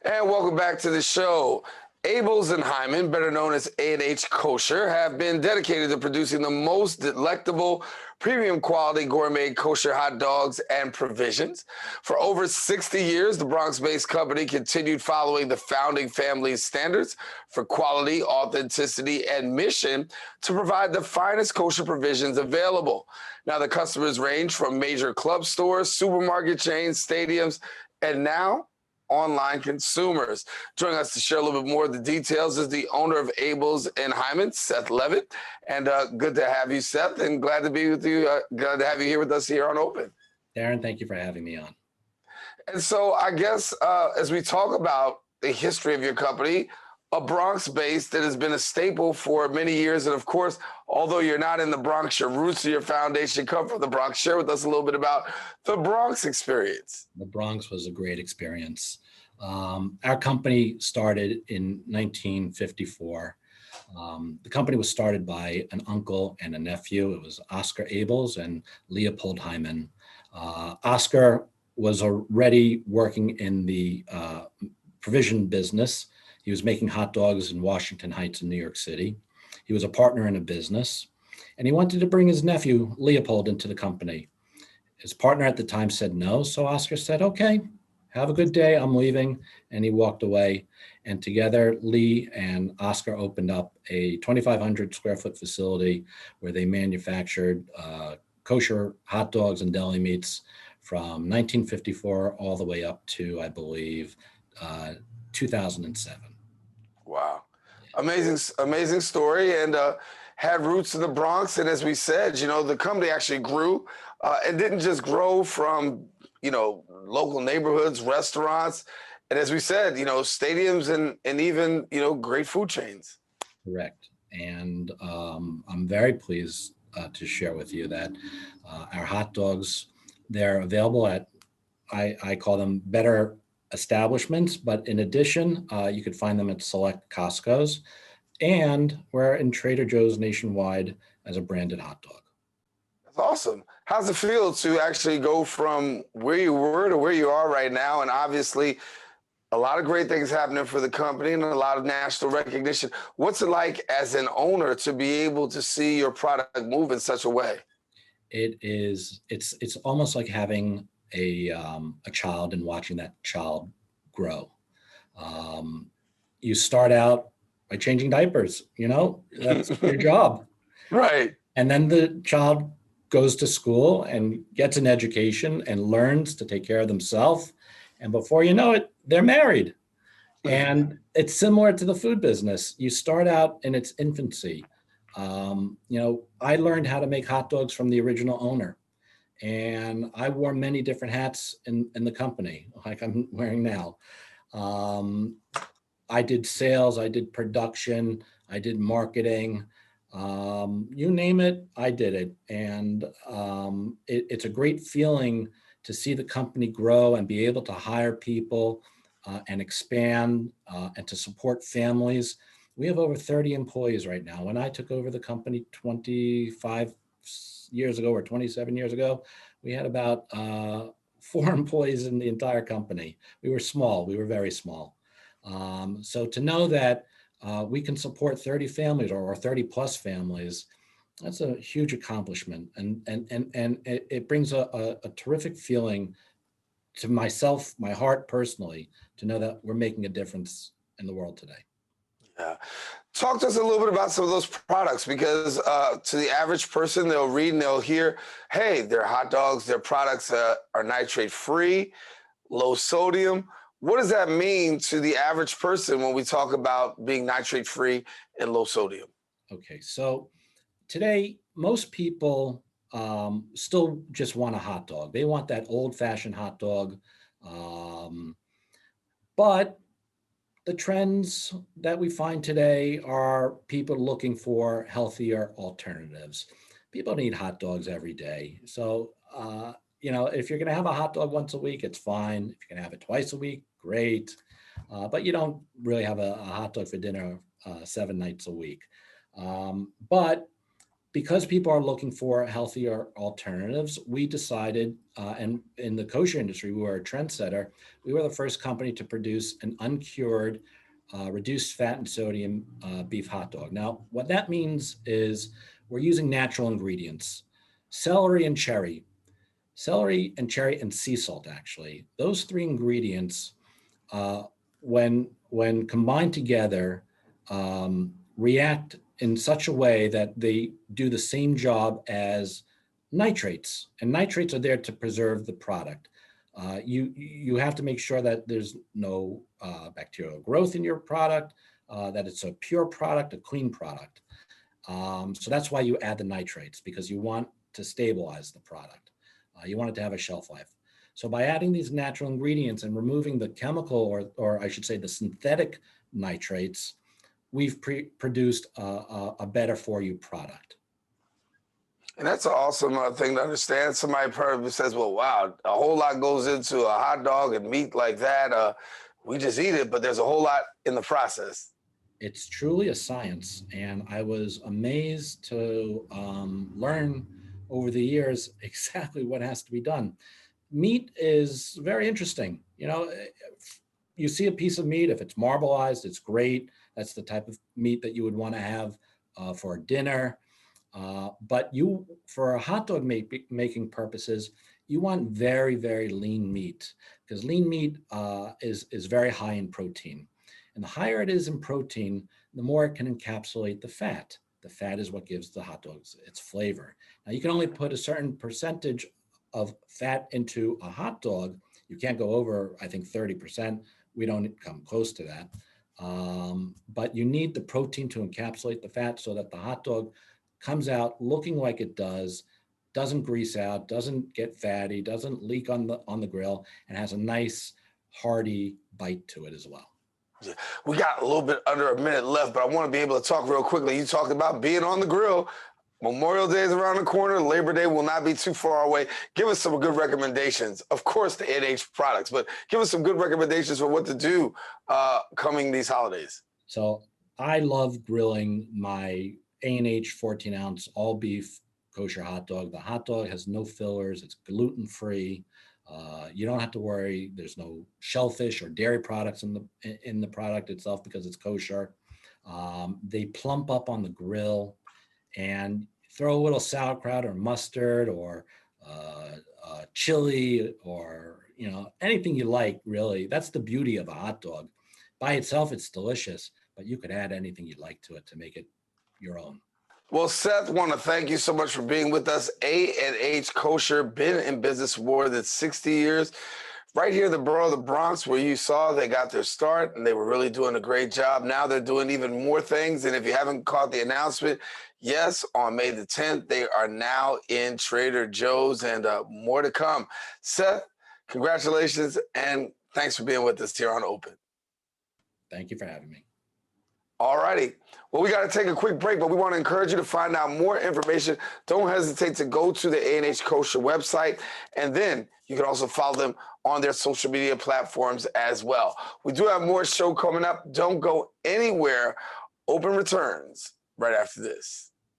And welcome back to the show. Abeles and Heymann, better known as A&H Kosher, have been dedicated to producing the most delectable, premium quality gourmet kosher hot dogs and provisions. For over 60 years, the Bronx-based company continued following the founding family's standards for quality, authenticity, and mission to provide the finest kosher provisions available. Now, the customers range from major club stores, supermarket chains, stadiums, and now online consumers. Joining us to share a little bit more of the details is the owner of Abeles and Heymann, Seth Leavitt. And good to have you, Seth, and glad to be with you. Glad to have you here with us here on Open. Darren, thank you for having me on. And so I guess as we talk about the history of your company, a Bronx-based that has been a staple for many years. And of course, although you're not in the Bronx, your roots of your foundation come from the Bronx. Share with us a little bit about the Bronx experience. The Bronx was a great experience. Our company started in 1954. The company was started by an uncle and a nephew. It was Oscar Abeles and Leopold Heymann. Oscar was already working in the provision business. He was making hot dogs in Washington Heights in New York City. He was a partner in a business, and he wanted to bring his nephew, Leopold, into the company. His partner at the time said no, so Oscar said, okay, have a good day, I'm leaving, and he walked away. And together, Lee and Oscar opened up a 2,500 square foot facility where they manufactured kosher hot dogs and deli meats from 1954 all the way up to, I believe, 2007. Wow. Amazing story, and had roots in the Bronx. And as we said, you know, the company actually grew and didn't just grow from, you know, local neighborhoods, restaurants. And as we said, you know, stadiums and even, you know, great food chains. Correct. And I'm very pleased to share with you that our hot dogs, they're available at, I call them better establishments, but in addition, you could find them at select Costco's, and we're in Trader Joe's nationwide as a branded hot dog. That's awesome. How's it feel to actually go from where you were to where you are right now? And obviously, a lot of great things happening for the company and a lot of national recognition. What's it like as an owner to be able to see your product move in such a way? It's almost like having a child and watching that child grow. You start out by changing diapers, you know, that's your job. Right. And then the child goes to school and gets an education and learns to take care of themselves. And before you know it, they're married. And it's similar to the food business. You start out in its infancy. You know, I learned how to make hot dogs from the original owner. And I wore many different hats in the company, like I'm wearing now. I did sales, I did production, I did marketing, you name it, I did it. And it's a great feeling to see the company grow and be able to hire people and expand and to support families. We have over 30 employees right now. When I took over the company 25 years ago or 27 years ago, we had about 4 employees in the entire company. We were small, we were very small. So to know that we can support 30 families or 30 plus families, that's a huge accomplishment. And it brings a terrific feeling to myself, my heart personally, to know that we're making a difference in the world today. Yeah. Talk to us a little bit about some of those products, because to the average person, they'll read and they'll hear, hey, their hot dogs, their products are nitrate-free, low sodium. What does that mean to the average person when we talk about being nitrate-free and low sodium? Okay, so today, most people still just want a hot dog. They want that old-fashioned hot dog. But the trends that we find today are people looking for healthier alternatives. People need hot dogs every day. So, you know, if you're going to have a hot dog once a week, it's fine. If you're going to have it twice a week, great. But you don't really have a hot dog for dinner 7 nights a week. But because people are looking for healthier alternatives, we decided, and in the kosher industry, we were a trendsetter. We were the first company to produce an uncured, reduced fat and sodium beef hot dog. Now, what that means is we're using natural ingredients, celery and cherry, and sea salt, actually. Those three ingredients, when combined together, react in such a way that they do the same job as nitrates, and nitrates are there to preserve the product. You have to make sure that there's no bacterial growth in your product, that it's a pure product, a clean product. So that's why you add the nitrates, because you want to stabilize the product. You want it to have a shelf life. So by adding these natural ingredients and removing the chemical, or I should say the synthetic nitrates, we've produced a better for you product. And that's an awesome thing to understand. Somebody probably says, well, wow, a whole lot goes into a hot dog and meat like that. We just eat it, but there's a whole lot in the process. It's truly a science. And I was amazed to learn over the years exactly what has to be done. Meat is very interesting. You know, you see a piece of meat, if it's marbleized, it's great. That's the type of meat that you would want to have for dinner. But for a hot dog making purposes, you want very, very lean meat, because lean meat is very high in protein. And the higher it is in protein, the more it can encapsulate the fat. The fat is what gives the hot dogs its flavor. Now, you can only put a certain percentage of fat into a hot dog. You can't go over, I think, 30%. We don't come close to that. But you need the protein to encapsulate the fat so that the hot dog comes out looking like it does, doesn't grease out, doesn't get fatty, doesn't leak on the grill, and has a nice hearty bite to it as well. Yeah. We got a little bit under a minute left, but I want to be able to talk real quickly. You talked about being on the grill. Memorial Day is around the corner. Labor Day will not be too far away. Give us some good recommendations. Of course, the NH products, but give us some good recommendations for what to do coming these holidays. So I love grilling my A&H 14-ounce all beef kosher hot dog. The hot dog has no fillers. It's gluten-free. You don't have to worry. There's no shellfish or dairy products in the product itself because it's kosher. They plump up on the grill, and throw a little sauerkraut or mustard or chili or anything you like. Really, that's the beauty of a hot dog. By itself, it's delicious, but you could add anything you'd like to it to make it your own. Well, Seth, want to thank you so much for being with us. A&H Kosher, been in business for more than 60 years. Right here in the borough of the Bronx, where you saw they got their start, and they were really doing a great job. Now they're doing even more things. And if you haven't caught the announcement, yes, on May the 10th, they are now in Trader Joe's, and more to come. Seth, congratulations, and thanks for being with us here on Open. Thank you for having me. All righty. Well, we got to take a quick break, but we want to encourage you to find out more information. Don't hesitate to go to the A&H Kosher website, and then you can also follow them on their social media platforms as well. We do have more show coming up. Don't go anywhere. Open returns right after this.